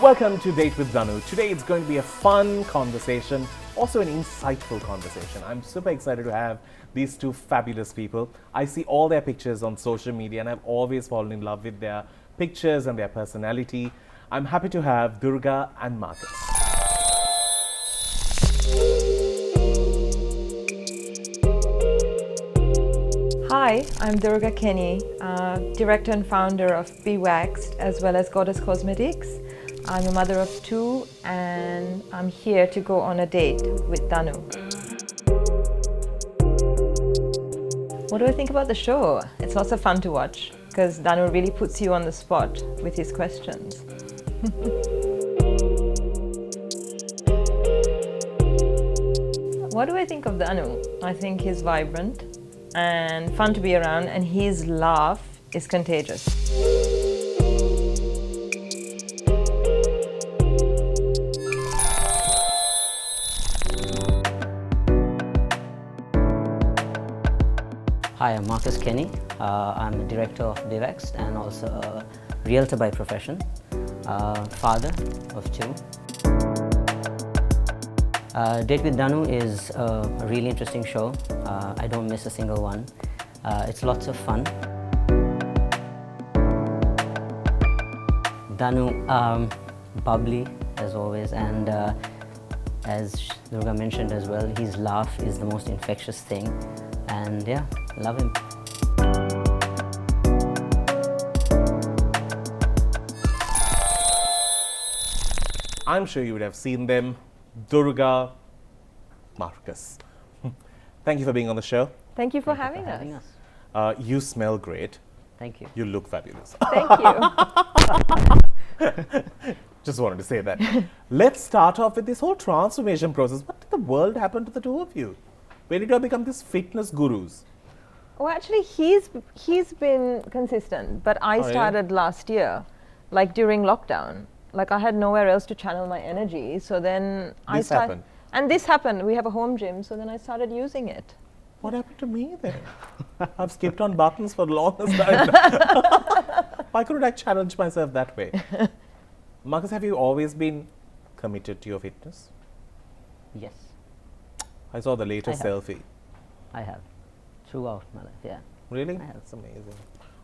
Welcome to Date with Danu. Today it's going to be a fun conversation, also an insightful conversation. I'm super excited to have these two fabulous people. I see all their pictures on social media and I've always fallen in love with their pictures and their personality. I'm happy to have Durga and Marcus. Hi, I'm Durga Kenny, director and founder of Be Waxed as well as Goddess Cosmetics. I'm a mother of two and I'm here to go on a date with Danu. What do I think about the show? It's lots of fun to watch because Danu really puts you on the spot with his questions. What do I think of Danu? I think he's vibrant and fun to be around, and his laugh is contagious. Hi, I'm Marcus Kenny. I'm the director of Be Waxed and also a realtor by profession, father of two. Date with Danu is a really interesting show. I don't miss a single one. It's lots of fun. Danu, bubbly as always, and as Durga mentioned as well, his laugh is the most infectious thing, and yeah, love him. I'm sure you would have seen them. Durga, Marcus. Thank you for being on the show. Thank you for having us. You smell great. Thank you. You look fabulous. Thank you. Just wanted to say that. Let's start off with this whole transformation process. What did the world happen to the two of you? When did you become these fitness gurus? Well, actually, he's been consistent, but I started last year, like during lockdown. Like I had nowhere else to channel my energy, so then This happened. And this happened. We have a home gym, so then I started using it. What happened to me then? I've skipped on buttons for the longest time. Why couldn't I challenge myself that way? Marcus, have you always been committed to your fitness? Yes, I saw the latest I have. selfie. I have. Throughout my life, yeah. Really? I have. That's amazing.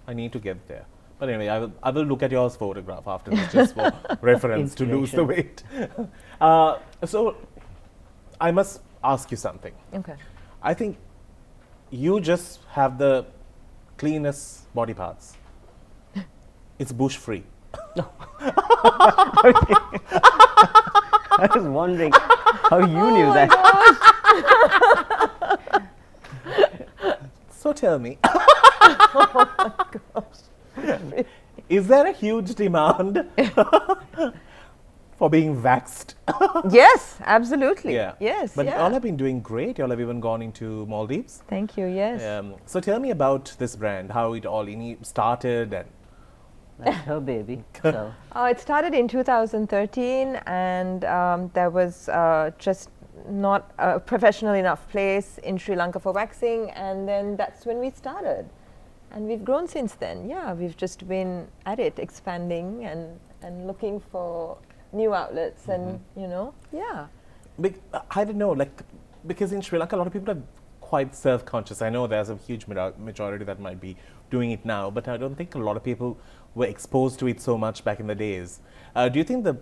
I need to get there. But anyway, I will look at your photograph after this just for reference to lose the weight. So I must ask you something. Okay. I think you just have the cleanest body parts. It's bush free. I was wondering how you knew that. So tell me. Is there a huge demand for being waxed? Yes, absolutely. Yeah. Yes. But yeah. y'all have been doing great. Y'all have even gone into Maldives. Thank you. Yes. So tell me about this brand, how it all started, and That's her baby. So Oh, it started in 2013, and there was just not a professional enough place in Sri Lanka for waxing, and then that's when we started. And we've grown since then. Yeah, we've just been at it, expanding and looking for new outlets, and yeah. I don't know, because in Sri Lanka, a lot of people are quite self-conscious. I know there's a huge majority that might be doing it now, but I don't think a lot of people were exposed to it so much back in the days. Do you think the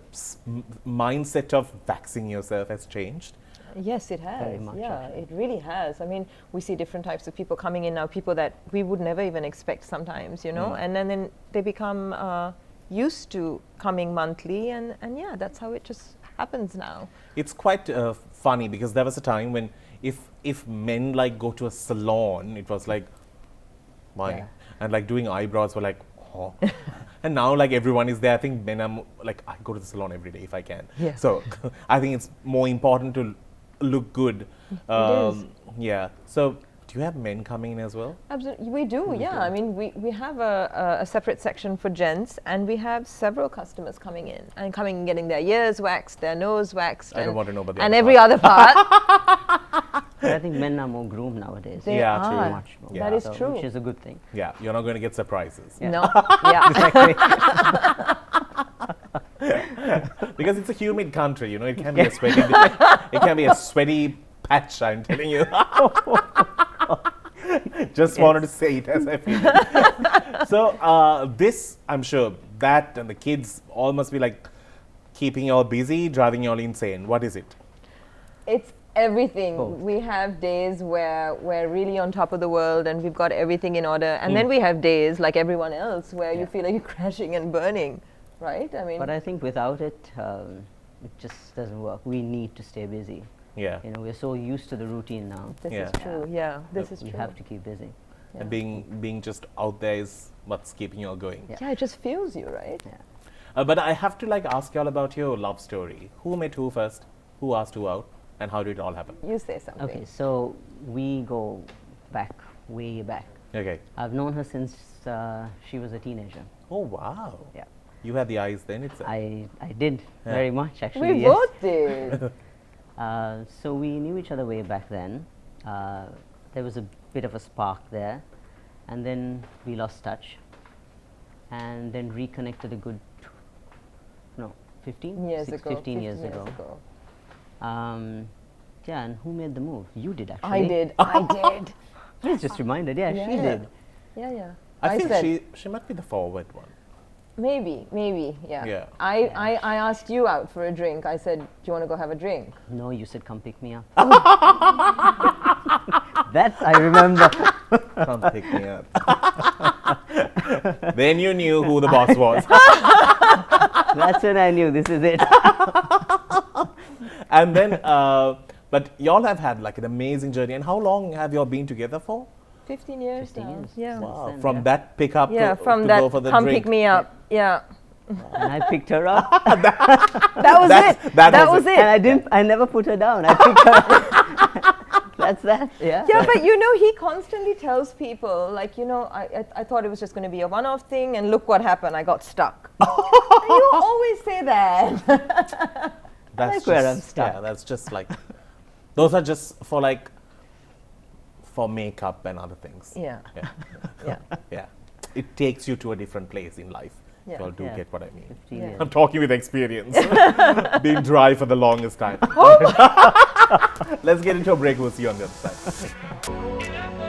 mindset of waxing yourself has changed? Yes, it has. Very much, yeah, actually. it really has. I mean, we see different types of people coming in now, people that we would never even expect sometimes, and then they become used to coming monthly, and yeah, that's how it just happens now. It's quite funny because there was a time when if men go to a salon, it was like, why? Yeah. And doing eyebrows were like, oh. And now everyone is there. I think men are I go to the salon every day if I can. Yes. So I think it's more important to look good. It is. Yeah. So do you have men coming in as well? Absolutely, we do. Yeah, I mean, we have a separate section for gents, and we have several customers coming in and getting their ears waxed, their nose waxed. I don't want to know about the and other every part. other part. but I think men are more groomed nowadays. They Yeah, are. true. Much more. That is So, true. Which is a good thing. Yeah, you're not going to get surprises. Yeah. No, yeah. Because it's a humid country, you know, it can be a sweaty, it can be a sweaty patch, I'm telling you. Just wanted to say it as I feel it. So this, I'm sure, that and the kids all must be like keeping you all busy, driving you all insane. What is it? It's everything. Both. We have days where we're really on top of the world and we've got everything in order. And then we have days like everyone else where you feel like you're crashing and burning, right? I mean, But I think without it, it just doesn't work. We need to stay busy. Yeah. You know, we're so used to the routine now. this Yeah. is true. Yeah, this is We true. have to keep busy. And being just out there is what's keeping you all going. Yeah. Yeah, it just fuels you, right? Yeah. But I have to like ask you all about your love story. Who met who first? Who asked who out? And how did it all happen? You say something. Okay, so we go back, way back. Okay. I've known her since she was a teenager. Oh wow. Yeah. You had the eyes then itself. I did Yeah. very much actually. We yes. both did. So we knew each other way back then. There was a bit of a spark there, and then we lost touch, and then reconnected a good, 15 years Six- ago. 15 years ago. Yeah, and who made the move? You did actually. I did. I did. Please just reminded. Yeah, she Yeah. did. Yeah, yeah. I think said, she might be the forward one. maybe, yeah. Yeah. I asked you out for a drink. I said, do you want to go have a drink? No, you said come pick me up. That I remember. Come pick me up. Then you knew who the boss was. That's when I knew this is it. And then, but y'all have had like an amazing journey. And how long have y'all been together for? 15 years 15 now. years. Yeah. Wow. then, From yeah. that pickup Yeah, to, from to that go for the come drink. pick me up. Yeah. And I picked her up. That was That's- it. that That was was And it. I never put her down. I picked her up. That's that. Yeah. Yeah, but you know, he constantly tells people, like, you know, I thought it was just going to be a one-off thing, and look what happened. I got stuck. And you always say that. That's like where I'm just, stuck. yeah, that's just like, those are just for like, for makeup and other things. Yeah. Yeah. Yeah. Yeah. It takes you to a different place in life. Yeah. You all do Yeah. get what I mean. 15 Yeah. years. I'm talking with experience. Being dry for the longest time. Let's get into a break. We'll see you on the other side.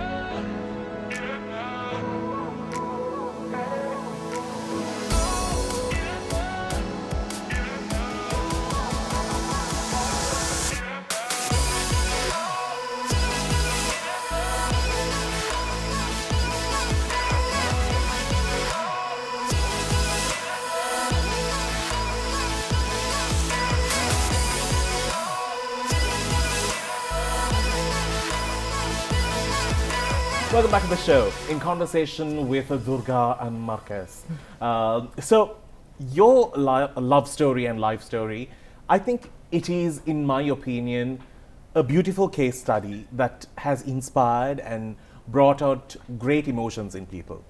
Welcome back to the show, in conversation with Durga and Marcus. So, your love story and life story, I think it is, in my opinion, a beautiful case study that has inspired and brought out great emotions in people.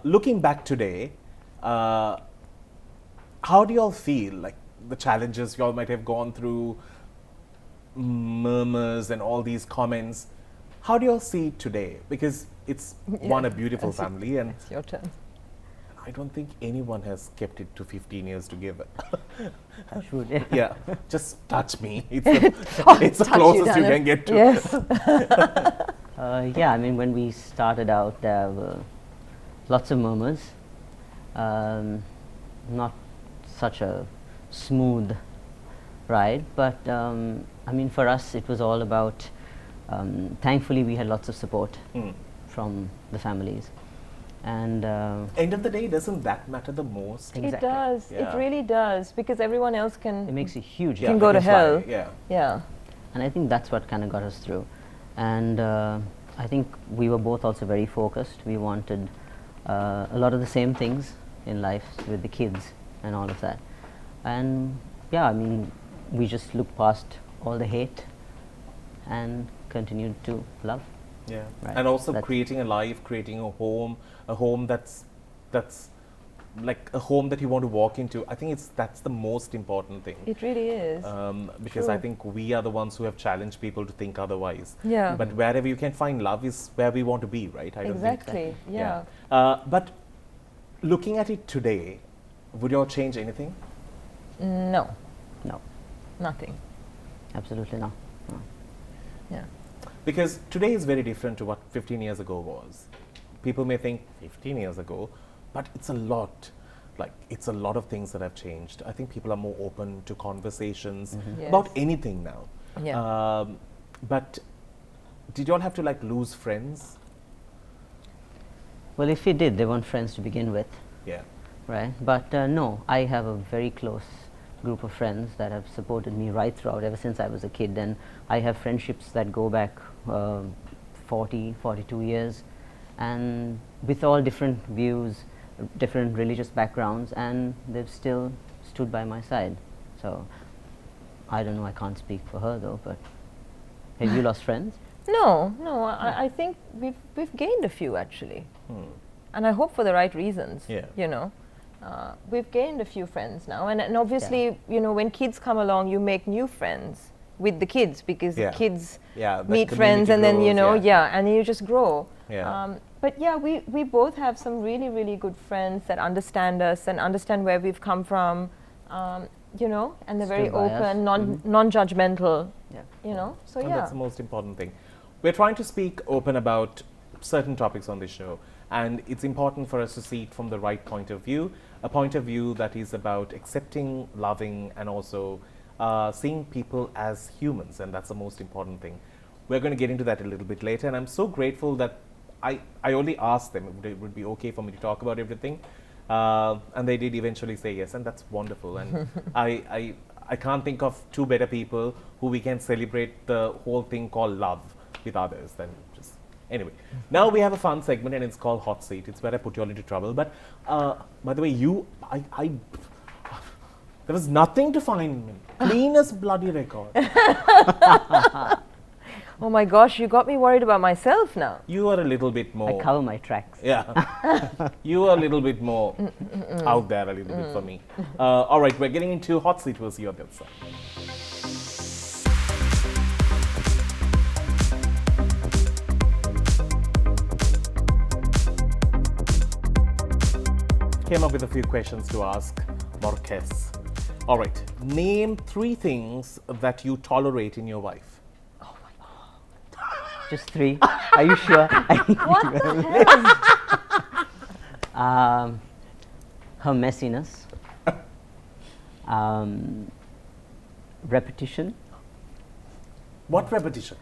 Looking back today, how do you all feel? Like the challenges you all might have gone through, murmurs and all these comments. How do you all see it today? Because it's one, a beautiful family, and It's your turn. I don't think anyone has kept it to 15 years together. I should. Yeah. Yeah, just touch me. It's the, it's the Touch you, closest you Danu. can get to. Yes. Yeah, I mean, when we started out, there were lots of murmurs. Not such a smooth ride, but I mean, for us, it was all about. Thankfully, we had lots of support from the families, and End of the day, doesn't that matter the most? It Exactly. does. Yeah. It really does. Because everyone else it can. makes a huge Yeah, can go it to is hell. like- yeah. Yeah. And I think that's what kind of got us through. And I think we were both also very focused. We wanted a lot of the same things in life with the kids and all of that. And yeah, I mean, we just looked past all the hate and continued to love. Yeah, Right. and also That's- creating a life, creating a home that's like a home that you want to walk into. I think that's the most important thing. It really is. Because I True. think we are the ones who have challenged people to think otherwise. Yeah. But wherever you can find love is where we want to be, right? I don't think- Exactly. Yeah. But looking at it today, would you all change anything? No, No, nothing. absolutely no. No. Yeah. Because today is very different to what 15 years ago was. People may think 15 years ago, but it's a lot. Like, it's a lot of things that have changed. I think people are more open to conversations about Yes. anything now. Yeah. But did you all have to like lose friends? Well, if we did, they weren't friends to begin with, Yeah. right? But no, I have a very close group of friends that have supported me right throughout ever since I was a kid, and I have friendships that go back 42 years, and with all different views, different religious backgrounds, and they've still stood by my side. So I don't know, I can't speak for her though, but have you lost friends? No, no. I think we've gained a few actually, and I hope for the right reasons. Yeah. You know, we've gained a few friends now, and obviously, you know, when kids come along, you make new friends with the kids because Yeah. the kids Yeah, the meet friends, community and then you grows, know, yeah. and you just grow. Yeah. But yeah, we both have some really, really good friends that understand us and understand where we've come from, you know, and they're very Stood by us. open, non-judgmental, Yeah. you know. So And yeah. that's the most important thing. We're trying to speak open about certain topics on the show, and it's important for us to see it from the right point of view, a point of view that is about accepting, loving, and also seeing people as humans, and that's the most important thing. We're going to get into that a little bit later, and I'm so grateful that I only asked them if it would be okay for me to talk about everything, and they did eventually say yes, and that's wonderful. And I can't think of two better people who we can celebrate the whole thing called love with others than just anyway. Now we have a fun segment, and it's called Hot Seat. It's where I put you all into trouble. But by the way, I there was nothing to find. Cleanest bloody record. Oh my gosh, you got me worried about myself now. You are a little bit I more. cover my tracks. Yeah. You are a little bit more out there a little bit for me. All right, we're getting into Hot Seat. We'll see you on the other side. Came up with a few questions to ask Marquez. All right, name 3 things that you tolerate in your wife. Just 3. Are you sure? What the hell? Her messiness, repetition, What repetition?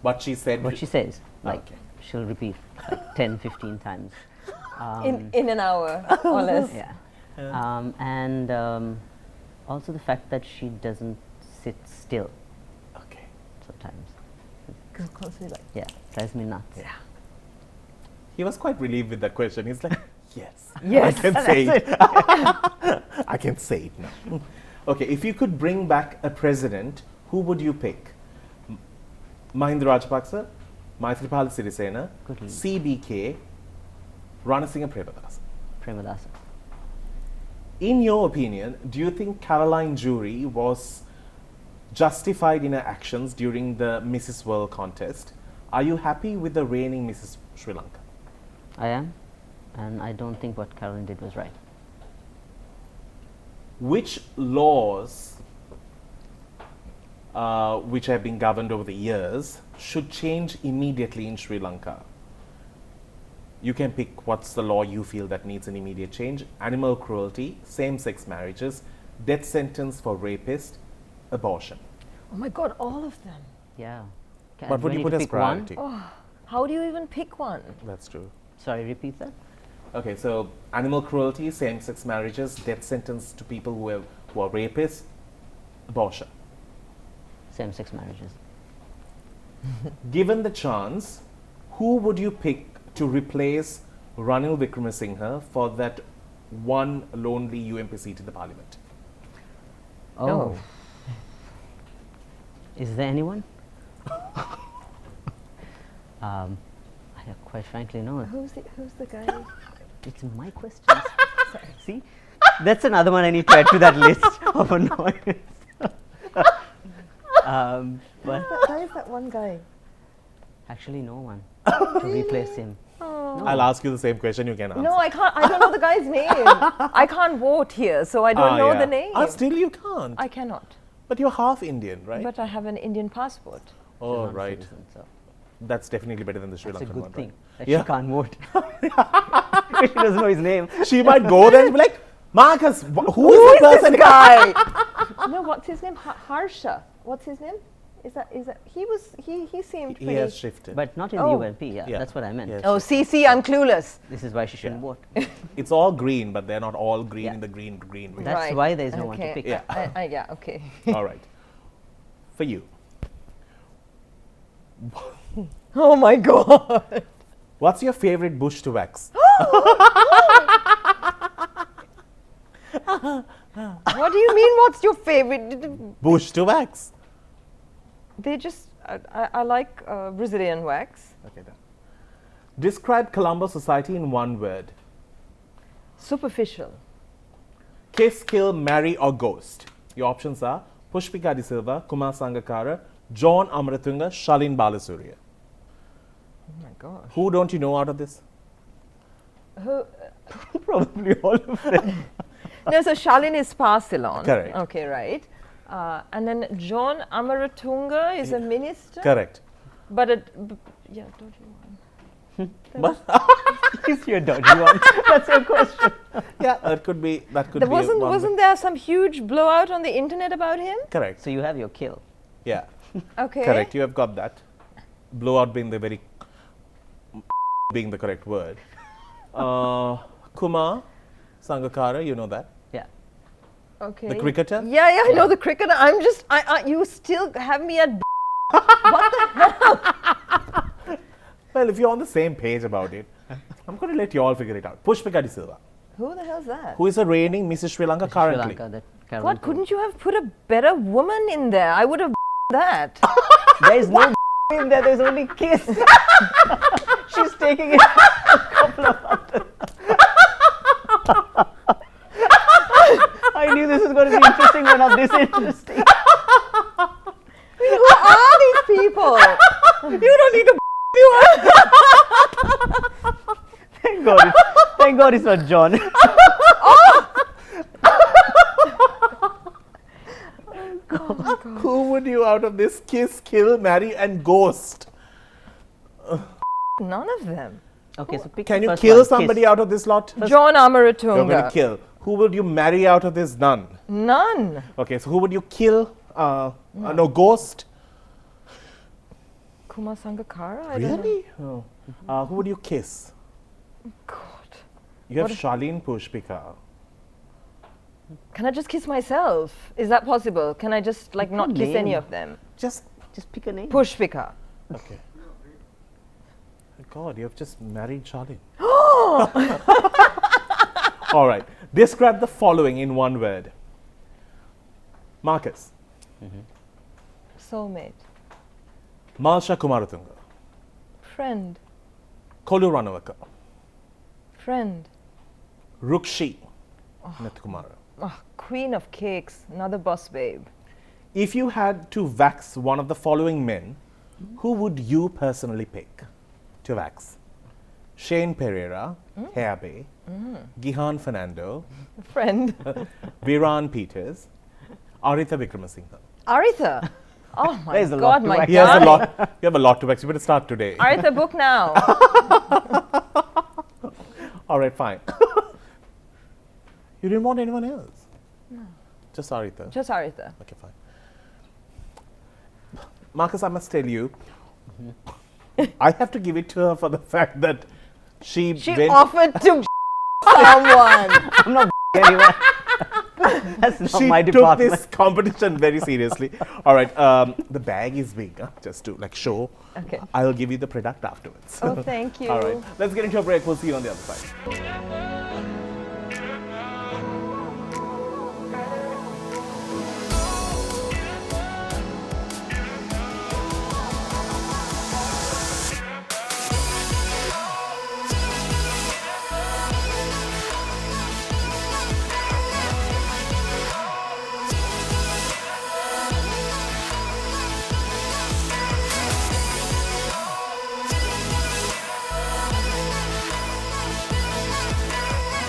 What she said. what she says. Like, Okay. she'll repeat like 10, 15 times. In an hour or less. Yeah. And also the fact that she doesn't sit still Okay. sometimes. Constantly like, Yeah, drives me nuts. Yeah. He was quite relieved with that question. He's like, yes. Yes, I can say that's it. I can say it now. Okay, if you could bring back a president, who would you pick? Mahinda Rajapaksa, Maithripala Sirisena, Good lead. CBK, Ranasinghe Premadasa. Premadasa. In your opinion, do you think Caroline Jury was justified in her actions during the Mrs. World contest? Are you happy with the reigning Mrs. Sri Lanka? I am, and I don't think what Caroline did was right. Which laws, which have been governed over the years, should change immediately in Sri Lanka? You can pick what's the law you feel that needs an immediate change. Animal cruelty, same-sex marriages, death sentence for rapists, abortion. oh my god, all of them. Yeah. What Do would I you need put to as pick one? priority? How do you even pick one? That's true. Sorry, repeat that. Okay, so animal cruelty, same-sex marriages, death sentence to people who are rapists, abortion. Same-sex marriages. Given the chance, who would you pick to replace Ranil Wickremesinghe for that one lonely UMP seat in the parliament? Oh. Is there anyone? I quite frankly no. Who's the guy? It's my questions. See? That's another one I need to add to that list of annoyance. But Why is that one guy? actually no one to replace him. Oh. I'll ask you the same question. You can answer. No, I can't. I don't know the guy's name. I can't vote here, so I don't know the name. Still you can't. I cannot. But you're half Indian, right? But I have an Indian passport. Oh, She's right. non-citizen, so That's definitely better than the Sri that's a Lankan good one, thing right? that she can't vote. She doesn't know his name. She might go there and be like, Marcus, who Who is is the this person? guy? No, what's his name? Harsha. What's his name? Is that he seemed He pretty. has shifted. But not in Oh. the UNP, yeah, Yeah. that's what I meant. Yes. Oh, see, I'm clueless. This is why she shouldn't Yeah. vote. It's all green, but they're not all green Yeah. in the green way. That's Right. why there's no one to Okay. pick. Yeah. Yeah. Okay. All right. For you, Oh my God. what's your favorite bush to wax? What do you mean? What's your favorite? Bush to wax. They just. I like Brazilian wax. Okay, done. Describe Colombo society in one word. Superficial. Kiss, kill, marry, or ghost. Your options are Pushpika De Silva, Kumar Sangakkara, John Amaratunga, Shalin Balasuriya. Oh my gosh. Who don't you know out of this? Who? Probably all of them. No, so Shalin is Ceylon. Correct. Okay, right. And then John Amaratunga is a minister. Correct. But yeah, don't you want? But Is your dodgy one? That's your question. yeah, that could be. That could There be. wasn't one wasn't there some huge blowout on the internet about him? correct? So you have your kill. Yeah, Okay. correct. You have got that. Blowout being the correct word. Kumar Sangakkara, you know that. Yeah. Okay. The cricketer? Yeah, I know the cricketer. I'm just, you still have me at. Well, if you're on the same page about it, I'm going to let you all figure it out. Pushpika De Silva, Who the hell's that? who is a reigning Mrs. Sri Lanka currently. Sri Lanka, that Carol God, couldn't you have put a better woman in there? I would have that. There is no in there, there's only kiss. She's taking it a couple of others. I knew this was going to be interesting, but not this interesting. Who are these people? You don't need to Thank God it's not John. Who would you out of this kiss, kill, marry, and ghost? None of them. Okay, so pick Can the you first kill one, somebody kiss. out of this lot? John You're going to Amaratunga. kill. Who would you marry out of this? None. None. Okay, so who would you kill? No, ghost. Kumar Sangakkara? I don't know. Really? Oh. Who would you kiss? God. You have What Shalin Pushpika. Can I just kiss myself? Is that possible? Can I just like not kiss any name. of them? Just Just pick a name. Pushpika. okay. God, you have just married Shalin. All right. Describe the following in one word. Marcus. Soulmate. Malsha Kumaratunga. Friend. Kolu Ranawaka. Friend. Rukshi Natkumara. Oh, queen of cakes. Another boss babe. If you had to wax one of the following men, who would you personally pick to wax? Shane Pereira, Herbe, Gihan Fernando, Friend. Viran Peters, Aritha Vikramasinghe. Aritha. Oh my There's a lot God, to my wax. He has a darling. lot. You have a lot to wax. You better start today. Aritha, book now. All right, fine. You didn't want anyone else? No. Just Aritha? Just Aritha. Okay, fine. Marcus, I must tell you, I have to give it to her for the fact that she went. Offered to someone. I'm not anywhere. That's not She my took department. this competition very seriously. All right, the bag is big, just to like show. Okay. I'll give you the product afterwards. Oh, thank you. All right, let's get into a break. We'll see you on the other side.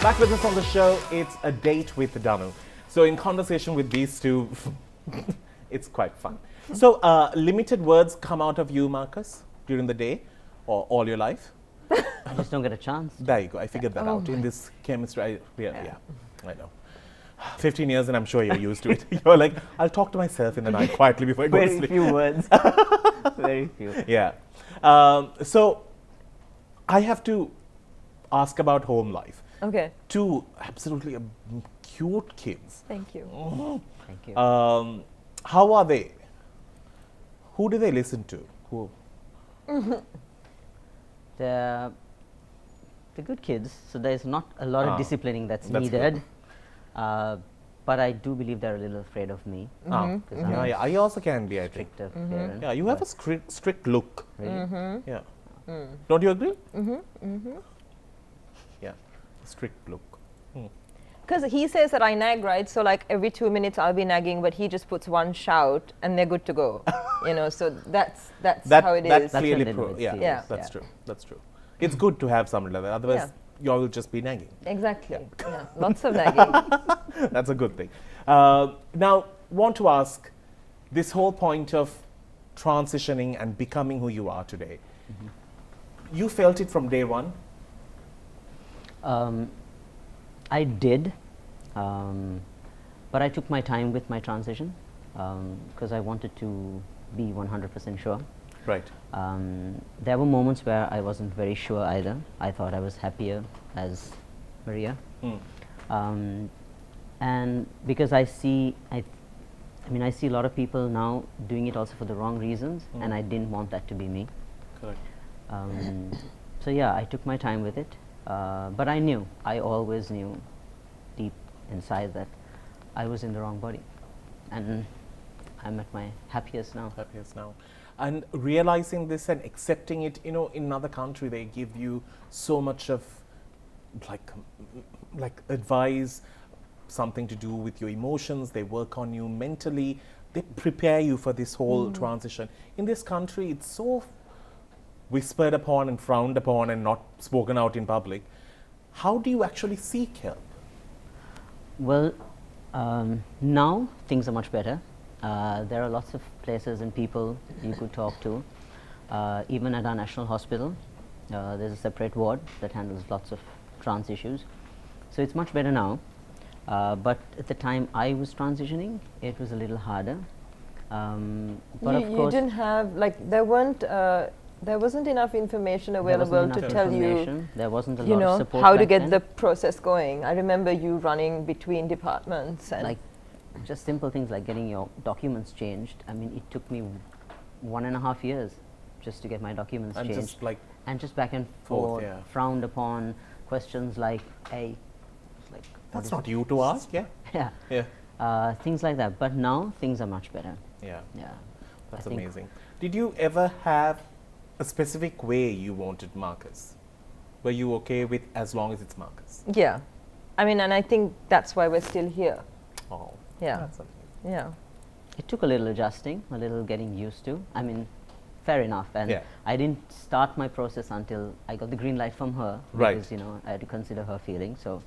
Back with us on the show, it's a date with Danu. So in conversation with these two, it's quite fun. So limited words come out of you, Marcus, during the day or all your life? I just don't get a chance. There you go. I figured that out in this chemistry. Yeah, I know. 15 years and I'm sure you're used to it. You're like, I'll talk to myself in the night quietly before I go to Very sleep. few words. Very few. Yeah. So I have to ask about home life. Okay. Two absolutely cute kids. Thank you. Thank you. How are they? Who do they listen to? Who? They're good kids, so there's not a lot of disciplining that's needed. But I do believe they're a little afraid of me. Yeah, I also can be, I think. Stricter parent. Yeah, you have a strict look. Really? Yeah. Don't you agree? Yeah, strict look. Because he says that I nag, right? So like every 2 minutes I'll be nagging, but he just puts one shout and they're good to go. So that's how it is. That's That's clearly when they know it's serious. Yeah. That's true. That's true. It's good to have someone like that. Otherwise, you all will just be nagging. Exactly. Yeah. Lots of nagging. That's a good thing. Now, want to ask this whole point of transitioning and becoming who you are today. You felt it from day one? I did, but I took my time with my transition because I wanted to be 100% sure. Right. There were moments where I wasn't very sure either. I thought I was happier as Maria. And because I see a lot of people now doing it also for the wrong reasons, and I didn't want that to be me. Correct. So yeah, I took my time with it, but I always knew deep inside that I was in the wrong body, and I'm at my happiest now. Happiest now. And realizing this and accepting it, in another country they give you so much of like advice, something to do with your emotions, they work on you mentally, they prepare you for this whole transition. In this country, it's so whispered upon and frowned upon and not spoken out in public. How do you actually seek help? Well, now things are much better. There are lots of places and people you could talk to. Even at our national hospital, there's a separate ward that handles lots of trans issues. So it's much better now. But at the time I was transitioning, it was a little harder. But of course, you didn't have, there wasn't enough information available to tell you, there wasn't a lot of support how to back get then. the process going. I remember you running between departments and Like just simple things like getting your documents changed. I mean, it took me 1.5 years just to get my documents And changed. just Back and forth, yeah. frowned upon, questions like, hey, like, That's not you to ask, yeah? yeah, things like that. But now things are much better. Yeah. Yeah, That's I think amazing. Did you ever have a specific way you wanted Marcus? Were you okay with as long as it's Marcus? yeah. I mean, and I think that's why we're still here. Oh, Yeah. that's amazing. Yeah. It took a little adjusting, a little getting used to. I mean, fair enough. And Yeah. I didn't start my process until I got the green light from her. Right. Because, I had to consider her feelings. So,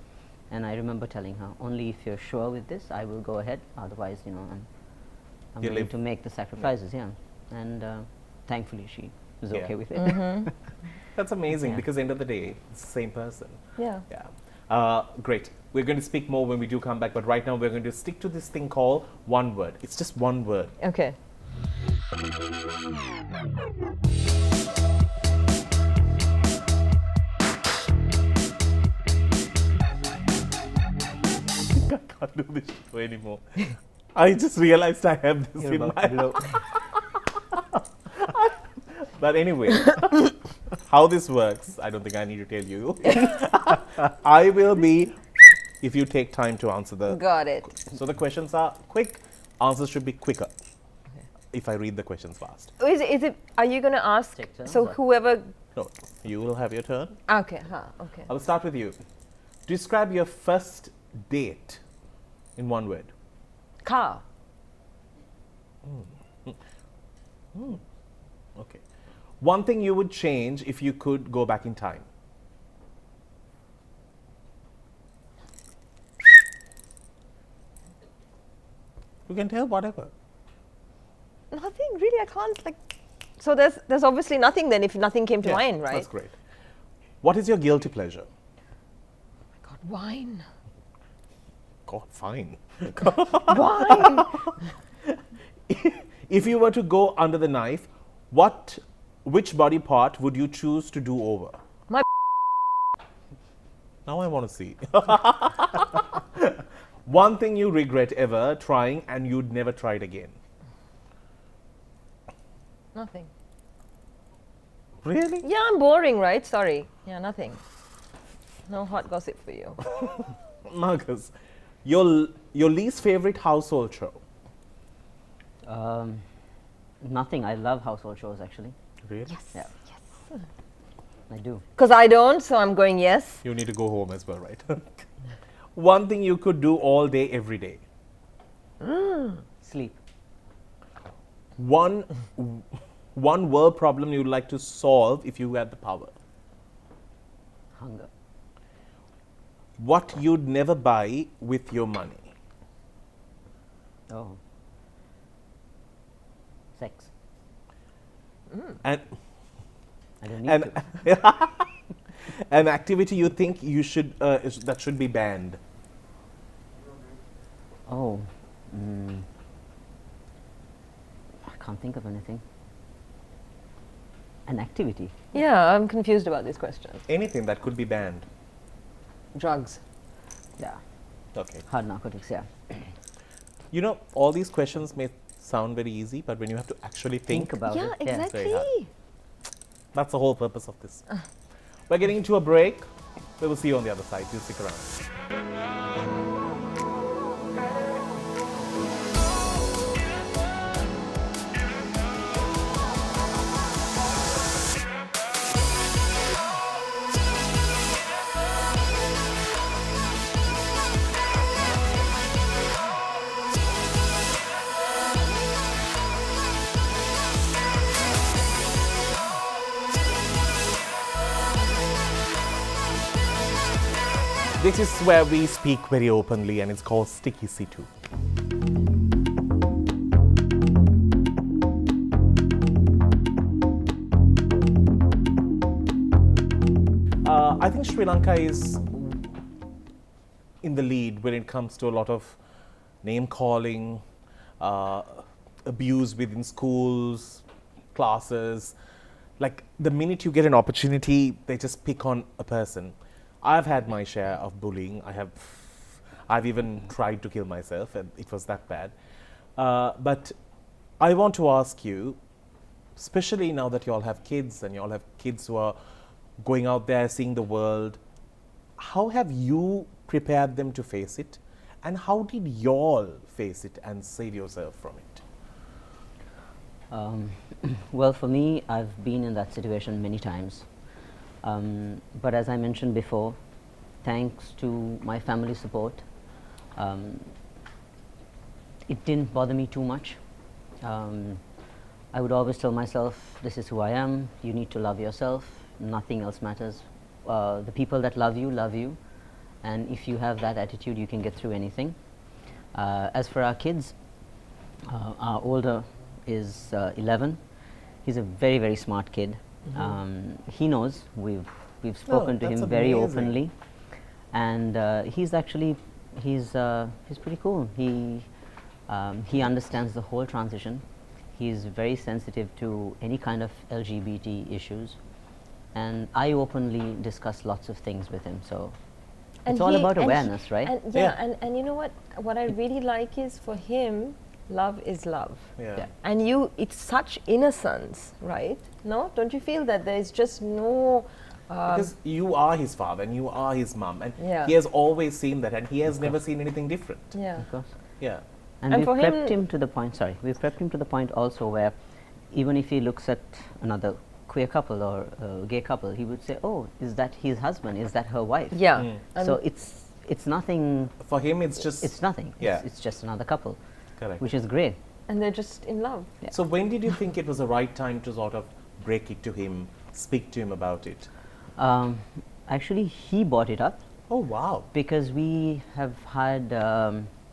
and I remember telling her, only if you're sure with this, I will go ahead. Otherwise, I'm You willing live- to make the sacrifices. Yeah. And thankfully, she was Yeah. okay with it. That's amazing Yeah. because end of the day, it's the same person. Yeah. Yeah. Great. We're going to speak more when we do come back, but right now we're going to stick to this thing called one word. It's just one word. Okay. I can't do this show anymore. I just realized I have this in my But anyway, how this works, I don't think I need to tell you. I will be, if you take time to answer the. Got it. So the questions are quick, answers should be quicker. If I read the questions fast. Is it, are you going to ask? Take turns, So or- whoever, No, you will have your turn. okay, okay. I'll start with you. Describe your first date in one word. Car. Okay. One thing you would change if you could go back in time. You can tell whatever. Nothing really. I can't like. So there's obviously nothing then if nothing came to mind, right? That's great. What is your guilty pleasure? God, wine. God, fine. Wine. If you were to go under the knife, which body part would you choose to do over? My Now I want to see. One thing you regret ever trying and you'd never try it again. Nothing. Really? Yeah, I'm boring, right? Sorry. Yeah, nothing. No hot gossip for you. Marcus, your least favorite household show? Nothing. I love household shows actually. Really? Yes. Yeah. Yes. I do. Because I don't, so I'm going yes. You need to go home as well, right? One thing you could do all day, every day. Sleep. One world problem you'd like to solve if you had the power. Hunger. What you'd never buy with your money. Oh. Sex. And I don't need and to. an activity you think you should that should be banned. Oh. I can't think of anything. An activity. Yeah, I'm confused about these questions. Anything that could be banned. Drugs. Yeah. Okay. Hard narcotics. Yeah. You know, all these questions may sound very easy, but when you have to actually think about Yeah, it. exactly. very hard. That's the whole purpose of this. We're getting into a break. We will see you on the other side. You stick around. This is where we speak very openly, and it's called Sticky C2. I think Sri Lanka is in the lead when it comes to a lot of name calling, abuse within schools, classes. Like the minute you get an opportunity, they just pick on a person. I've had my share of bullying. I've even tried to kill myself, and it was that bad. But I want to ask you, especially now that you all have kids and you all have kids who are going out there seeing the world, how have you prepared them to face it, and how did you all face it and save yourself from it? Well, for me, I've been in that situation many times. But as I mentioned before, thanks to my family support, it didn't bother me too much. I would always tell myself, this is who I am, you need to love yourself, nothing else matters. The people that love you, and if you have that attitude, you can get through anything. As for our kids, our older is 11. He's a very, very smart kid. He knows we've spoken to that's him very amazing. openly, and he's pretty cool. He understands the whole transition. He's very sensitive to any kind of LGBT issues, and I openly discuss lots of things with him. So it's all about awareness, right? And and you know what I really like is for him, love is love. Yeah. And it's such innocence, right? No, don't you feel that there is just no Because you are his father and you are his mum, and Yeah. he has always seen that, and he has never seen anything different. yeah. Of course. Yeah. And And we've for prepped him- him to the point, we've prepped him to the point also where even if he looks at another queer couple or gay couple, he would say, oh, is that his husband? Is that her wife? Yeah. So it's nothing, For him, it's just. it's nothing. Yeah. It's just another couple, Correct. which is great. And they're just in love. Yeah. So when did you think it was the right time to sort of break it to him, speak to him about it? Actually, he brought it up Oh wow. because we have had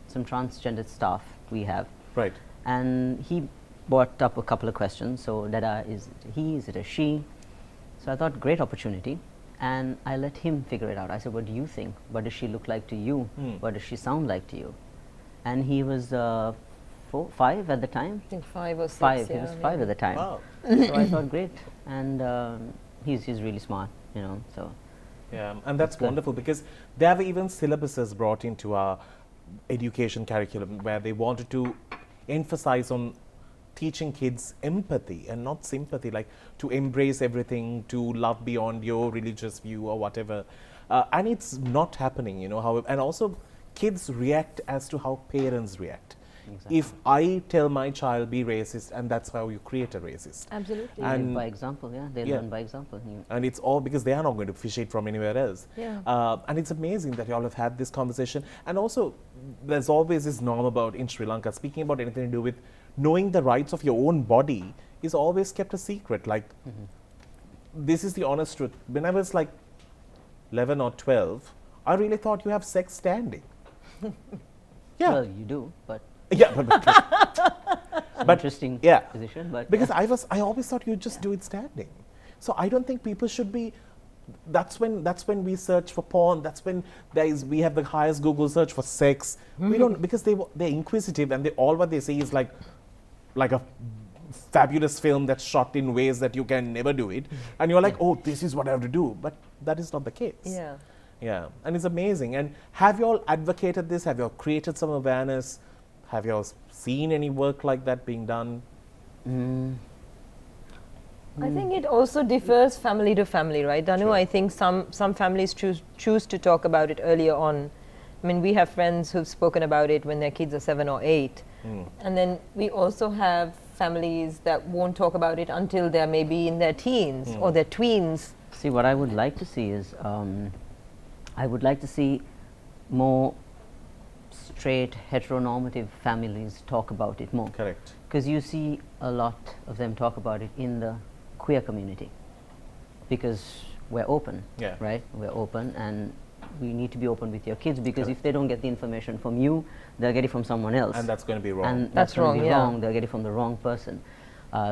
some transgender staff we have. Right. And he brought up a couple of questions. So, Dada, is it a he, is it a she? So I thought, great opportunity. And I let him figure it out. I said, what do you think? What does she look like to you? What does she sound like to you? And he was 5 at the time. I think 5 or 6. 5. Yeah, He was 5 at the time. Wow. So I thought, great. And he's really smart, you know. So Yeah, and that's good. wonderful because there have even syllabuses brought into our education curriculum where they wanted to emphasize on teaching kids empathy and not sympathy, like to embrace everything, to love beyond your religious view or whatever. And it's not happening, you know, how, and also kids react as to how parents react. Exactly. If I tell my child be racist, and that's how you create a racist. Absolutely. they live And- by example, yeah. They Yeah. learn by example. And it's all because they are not going to fish it from anywhere else. Yeah. And it's amazing that you all have had this conversation. And also, there's always this norm about in Sri Lanka, speaking about anything to do with knowing the rights of your own body is always kept a secret. Like, this is the honest truth. When I was like 11 or 12, I really thought you have sex standing. Yeah. Well, you do, but Yeah, but interesting yeah. position. But because I always thought you just do it standing. So I don't think people should be. That's when we search for porn. That's when we have the highest Google search for sex. We don't, because they're inquisitive and all what they say is like a fabulous film that's shot in ways that you can never do it, and you're like, oh, this is what I have to do. But that is not the case. Yeah. Yeah, and it's amazing. And have you all advocated this? Have you all created some awareness? Have you all seen any work like that being done? I think it also differs family to family, right, Danu? Sure. I think some families choose to talk about it earlier on. I mean, we have friends who've spoken about it when their kids are 7 or 8. And then we also have families that won't talk about it until they're maybe in their teens or their tweens. see, what I would like to see is, I would like to see more straight heteronormative families talk about it more. Correct. Because you see a lot of them talk about it in the queer community, because we're open, Yeah. right? We're open, and we need to be open with your kids, because Correct. if they don't get the information from you, they'll get it from someone else. And that's going to be wrong. And That's that's going wrong, to be yeah. wrong. They'll get it from the wrong person.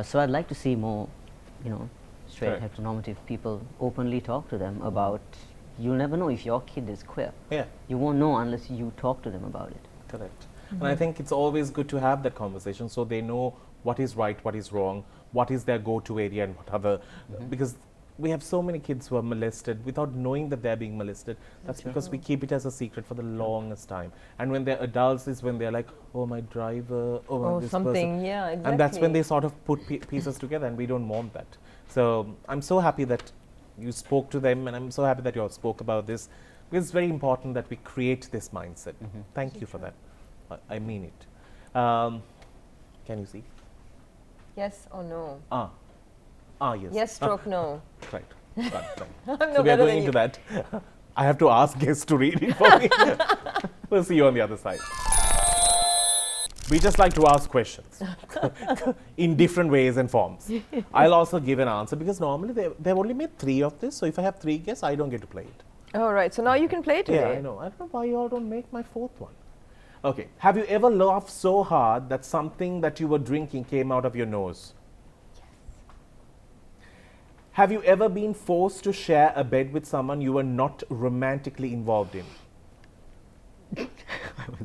So I'd like to see more, you know, straight Correct. heteronormative people openly talk to them about. You'll never know if your kid is queer. Yeah, You won't know unless you talk to them about it. correct. And I think it's always good to have that conversation so they know what is right, what is wrong, what is their go-to area, and what other. Because we have so many kids who are molested without knowing that they're being molested. That's because we keep it as a secret for the longest time. And when they're adults is when they're like, oh, my driver, oh, Or this something, person. yeah, exactly. And that's when they sort of put pieces together, and we don't want that. So I'm so happy that you spoke to them, and I'm so happy that you all spoke about this. It's very important that we create this mindset. Thank you for that. I mean it. Can you see? Yes or no? Yes. Yes stroke no. Right. Right, right. I'm So no we are better going than into you. that. I have to ask guests to read it for me. We'll see you on the other side. We just like to ask questions in different ways and forms. I'll also give an answer because normally they've only made 3 of this. So if I have 3 guests, I don't get to play it. All right, so now you can play today. Yeah, I know. I don't know why you all don't make my 4th one. Okay. Have you ever laughed so hard that something that you were drinking came out of your nose? Yes. Have you ever been forced to share a bed with someone you were not romantically involved in?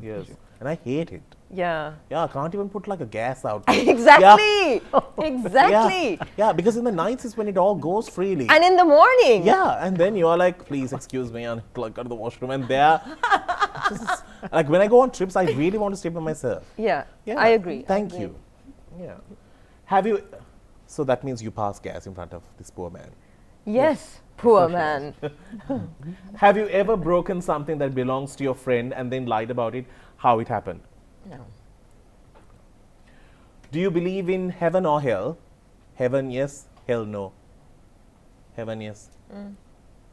Yes. And I hate it. Yeah. Yeah, I can't even put like a gas out. Exactly. Exactly. Yeah. Yeah, because in the nights is when it all goes freely. And in the morning. Yeah, and then you are like, please excuse me, and like go to the washroom, and there. Like when I go on trips, I really want to stay by myself. Yeah. Yeah, I agree. Thank I agree. you. Yeah. Have you? So that means you pass gas in front of this poor man. Yes. Poor man. Have you ever broken something that belongs to your friend and then lied about it? How it happened? No. Do you believe in heaven or hell? Heaven, yes. Hell, no. Heaven, yes.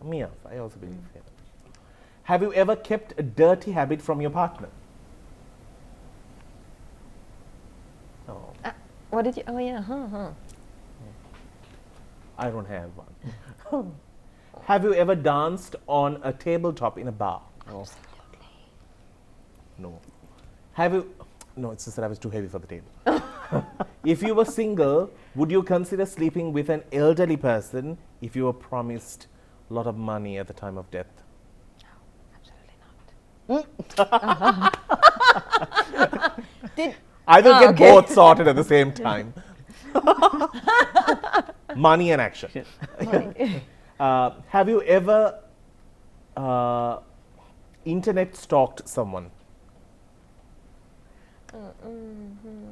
Me, I also believe heaven. Have you ever kept a dirty habit from your partner? No, What did you? Oh yeah. I don't have one. Have you ever danced on a tabletop in a bar? Oh. No. Have you? No, it's just that I was too heavy for the table. If you were single, would you consider sleeping with an elderly person if you were promised a lot of money at the time of death? Absolutely not. I will get okay. both sorted at the same time. Money and action. Have you ever internet stalked someone?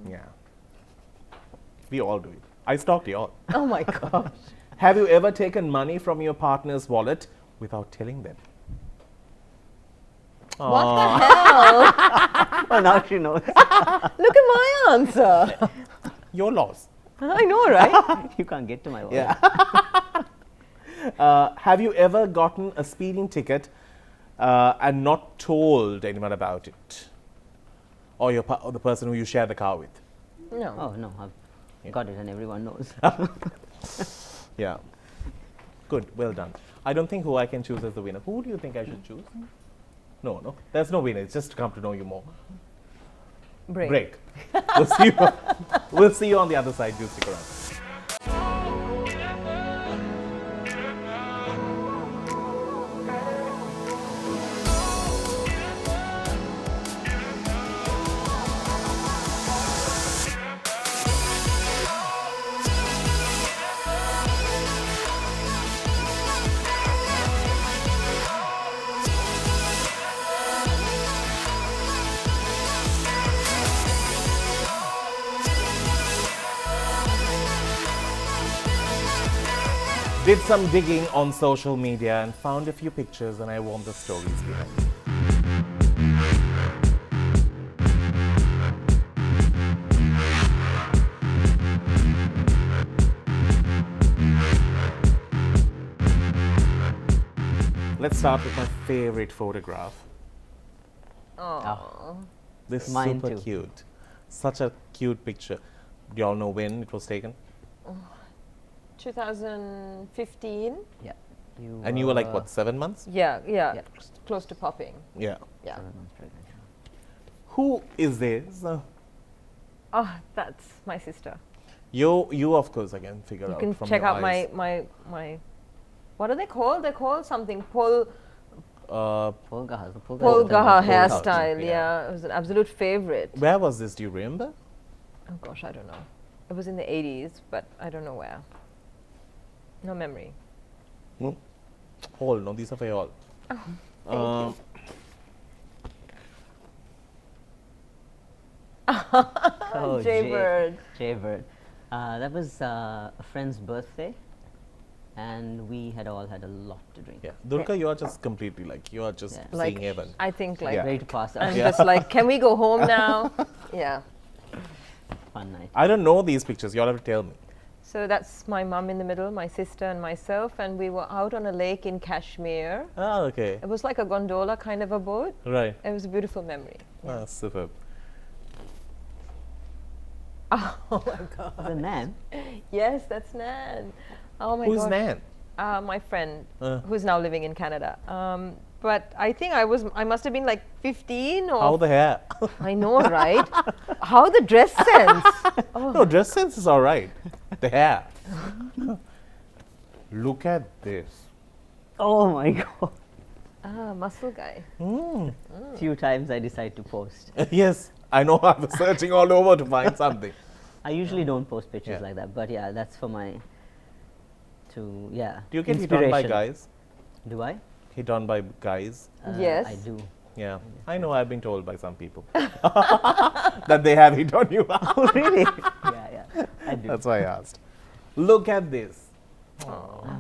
Yeah. We all do it. I stalked you all. Oh my gosh. Have you ever taken money from your partner's wallet without telling them? What the hell? Well, now she knows. Look at my answer. Your loss. I know, right? You can't get to my wallet. Yeah. Have you ever gotten a speeding ticket and not told anyone about it? Or or the person who you share the car with? No. Oh, no, I've got it and everyone knows. Yeah. Good. Well done. I don't think who I can choose as the winner. Who do you think I should choose? No, no. There's no winner. It's just to come to know you more. Break. We'll see you. We'll see you on the other side. Do stick around. Did some digging on social media and found a few pictures, and I want the stories behind. Let's start with my favorite photograph. Oh. This is Mine super too. cute. Such a cute picture. Do you all know when it was taken? 2015. Yeah. And you were like, what, 7 months? Yeah, Yeah. close to popping. Yeah. Yeah. 7 months pregnant. Who is this? Oh, that's my sister. You of course I can figure You out can from check your out eyes. my what are they called? They're called something Polgaha Polgaha, the Polgaha. Polgaha Polgaha, hairstyle. yeah. Yeah, it was an absolute favorite. Where was this? Do you remember? Oh gosh, I don't know. It was in the 80s, but I don't know where. No memory. No. All. No, these are for you all. Thank Oh, Jaybird. Jaybird. That was a friend's birthday, and we had all had a lot to drink. Yeah. Durga, you are just completely like, you are just Yeah. seeing Like heaven. I think like Yeah. Ready to pass out. I'm just like, can we go home now? Yeah. Fun night. I don't know these pictures. You all have to tell me. So that's my mum in the middle, my sister and myself, and we were out on a lake in Kashmir. Ah, okay. It was like a gondola kind of a boat. Right. It was a beautiful memory. Ah, superb. Oh my god. The man. Yes, that's Nan. Oh my Who's god. Nan? My friend, Uh. who's now living in Canada. But I think I must have been like 15 or. How the hair? I know, right? How the dress sense. No, dress sense is all right. The hair. Look at this. Oh my god. Muscle guy. Few times I decide to post. Yes, I know. I was searching all over to find something. I usually don't post pictures Yeah. like that, but yeah, that's for my. To yeah. Do you get hit on by inspiration. guys? Do I? Hit on by guys? Yes. I do. Yeah. I know. I've been told by some people that they have hit on you. Oh really? Yeah, yeah. I do. That's why I asked. Look at this.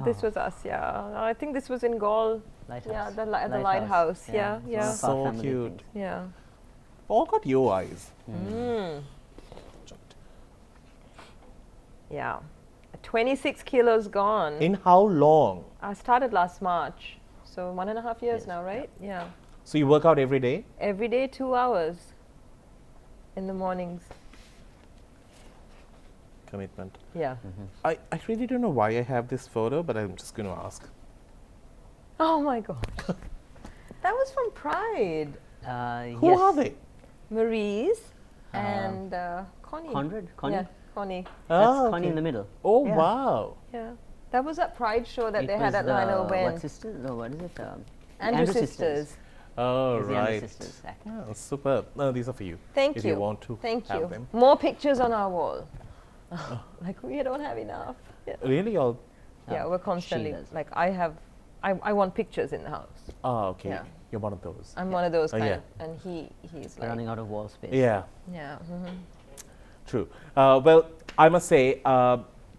This was us, yeah. I think this was in Gaul. Lighthouse. Yeah, the lighthouse. Yeah, it's yeah. one of our So family cute. things. Yeah. All got your eyes. Yeah. 26 kilos gone. In how long? I started last March. So 1.5 years Yes, now, right? Yeah. So you work out every day? Every day, 2 hours in the mornings. Commitment. Yeah. I really don't know why I have this photo, but I'm just going to ask. Oh my God. That was from Pride. Who yes. are they? Marie's. and Connie. Conrad? Connie? Yeah, Connie. That's Oh, Connie okay. in the middle. Oh, Yeah. wow. Yeah. That was that Pride show that It they had was at Lionel the Wynn. What sisters? No, what is it? Andrew Sisters. Oh, It's the Andrew right. Sisters act. Oh, superb. No, these are for you. Thank if you. you want to Thank have you. them. More pictures on our wall. Like we don't have enough. Yeah, Really? All? yeah, we're constantly does. like I want pictures in the house. Oh, okay. Yeah. You're one of those. I'm one of those Oh, kind, yeah. and he's We're like running out of wall space. Yeah, yeah. true. Well, I must say,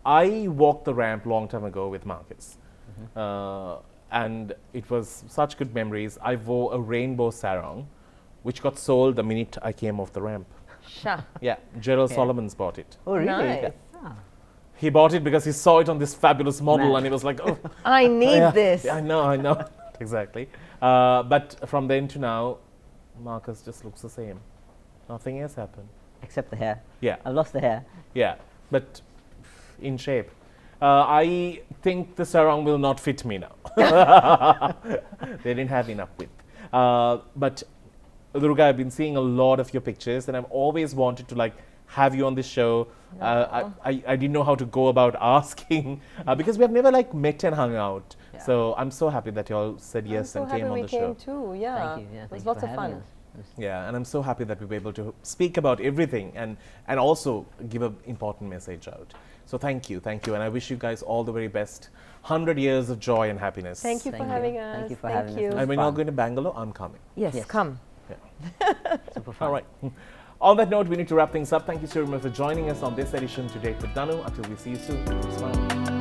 I walked the ramp long time ago with Marcus. And it was such good memories. I wore a rainbow sarong, which got sold the minute I came off the ramp. Sha. Yeah, Gerald Okay. Solomon's bought it. Oh, really? Nice. Ah. He bought it because he saw it on this fabulous model Man. and he was like, oh, I need yeah, this. yeah, I know. Exactly. But from then to now, Marcus just looks the same. Nothing has happened. Except the hair. Yeah, I've lost the hair. yeah, but in shape. I think the sarong will not fit me now. They didn't have enough width. But Durga, I've been seeing a lot of your pictures, and I've always wanted to like have you on this show. I didn't know how to go about asking because we have never like met and hung out. Yeah. So I'm so happy that you all said yes I'm so and happy came on we the came show. too. Yeah, Thank you. Yeah, it was thank lots you of for having fun. us. It was- Yeah, and I'm so happy that we were able to speak about everything and also give an important message out. So thank you, and I wish you guys all the very best. 100 years of joy and happiness. Thank you for having us. Thank you for Thank having us. you. It was And when you're fun. going to Bangalore, I'm coming. Yes, Yes. come. Super fun. All right. On that note, we need to wrap things up. Thank you so much for joining us on this edition to Date with Danu. Until we see you soon, smile.